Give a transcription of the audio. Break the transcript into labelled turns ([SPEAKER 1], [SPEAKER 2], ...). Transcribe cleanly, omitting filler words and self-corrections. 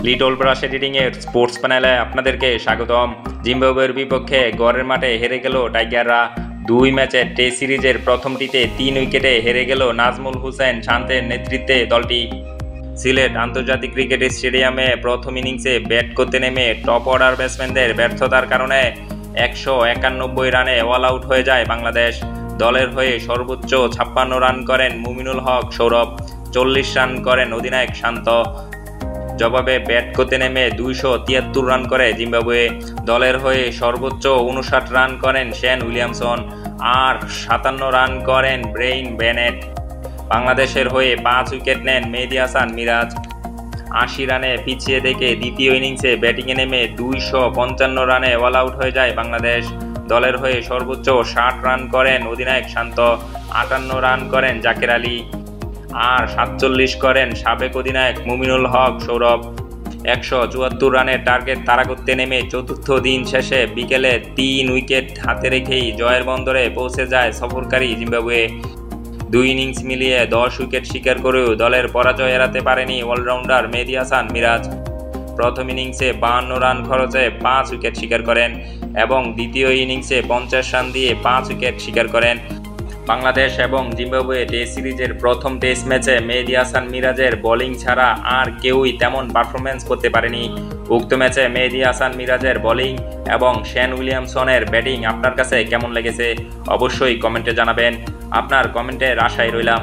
[SPEAKER 1] Little brush editing এর sports প্যানেলে আপনাদেরকে স্বাগতম। জিম্বাবুয়ের বিপক্ষে গড়ের মাঠে হেরে গেল টাইগাররা। 2 ম্যাচের টেস্ট সিরিজের প্রথমটিতে 3 উইকেটে হেরে গেল নাজমুল হোসেন শান্তের নেতৃত্বে দলটি। সিলেট আন্তর্জাতিক ক্রিকেট স্টেডিয়ামে প্রথম ইনিংসে ব্যাট করতে নেমে টপ অর্ডার ব্যাটসম্যানদের ব্যর্থতার কারণে 191 রানে অল আউট হয়ে যায় বাংলাদেশ। দলের হয়ে সর্বোচ্চ 56 রান করেন মুমিনুল হক সৌরভ, 40 রান করেন অধিনায়ক শান্ত। জবাবে ব্যাট করতে নেমে 273 রান করে জিম্বাবুয়ে। দলের হয়ে সর্বোচ্চ 59 রান করেন শেন উইলিয়ামসন আর 57 রান করেন ব্রেইন বেনেট। বাংলাদেশের হয়ে 5 উইকেট নেন মেহেদী হাসান মিরাজ। 80 রানে পিছিয়ে দেখে দ্বিতীয় ইনিংসে ব্যাটিংয়ে নেমে 255 রানে অল আউট হয়ে যায় বাংলাদেশ। দলের হয়ে সর্বোচ্চ 60 রান করেন অধিনায়ক শান্ত, 58 রান করেন জাকের আলী আর 47 করেন সাবেক অধিনায়ক মুমিনুল হক সৌরভ। 174 রানের টার্গেট তাড়া করতে নেমে চতুর্থ দিন শেষে বিকেলে 3 উইকেট হাতে রেখেই জয়ের বন্দরে পৌঁছে যায় সফরকারী জিম্বাবুয়ে। 2 ইনিংস মিলিয়ে 10 উইকেট শিকার করেও দলের পরাজয় এড়াতে পারেনি অলরাউন্ডার মেহেদী হাসান মিরাজ। প্রথম ইনিংসে 52 রান খরচে 5 উইকেট শিকার করেন এবং দ্বিতীয় ইনিংসে 50 রান দিয়ে 5 উইকেট শিকার করেন। বাংলাদেশ এবং জিম্বাবুয়ে টেস্ট সিরিজের প্রথম টেস্ট ম্যাচে মেহেদী হাসান মিরাজের বোলিং ছাড়া আর কেউই তেমন পারফরমেন্স করতে পারেনি। উক্ত ম্যাচে মেহেদী হাসান মিরাজের বোলিং এবং শেন উইলিয়ামসনের ব্যাটিং আপনার কাছে কেমন লেগেছে অবশ্যই কমেন্টে জানাবেন। আপনার কমেন্টের আশায় রইলাম।